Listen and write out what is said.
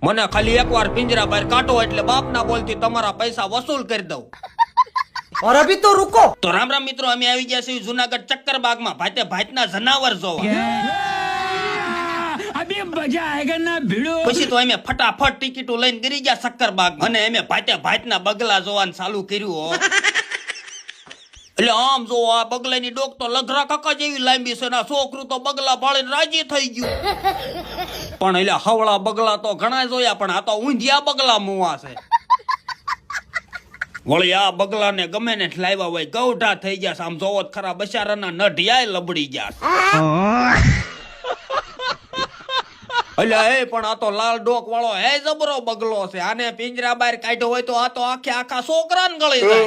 મને ખાલી એકવાર પિંજરા બહાર કાઢો એટલે બાપના બોલતી તમારા પૈસા વસૂલ કરી દઉં. और अभी तो रुको. તો રામ રામ મિત્રો, અમે આવી ગયા છીએ જુનાગઢ ચક્કર બાગમાં ભાતે ભાતના જનાવર જોવા. अभी मजा आएगा ना भिड़ो. પછી તો અમે ફટાફટ ટિકિટો લઈને ગરી ગયા ચક્કર બાગ અને અમે ભાતે ભાતના બગલા જોવાનું ચાલુ કર્યું હો. એટલે આમ જો આ બગલાની ડોક તો લધરા કાકા જેવી લાંબી છે ને આ છોકરું તો બગલા ભાળીને રાજી થઈ ગયું. પણ એટલે હવળા બગલા તો ઘણા જોયા પણ આ તો ઊંધિયા બગલા મુવા છે. વળી આ બગલાને ગમે ને લાવ્યા હોય ગૌઢા થઈ ગયા છે. આમ જોવો જ ખરા બચારાના નઢિયાય લબડી ગયા છે. એટલે એ પણ આ તો લાલ ડોક વાળો હે જબરો બગલો છે. આને પિંજરા બહાર કાઢ્યો હોય તો આ તો આખે આખા છોકરાને ગળી જાય.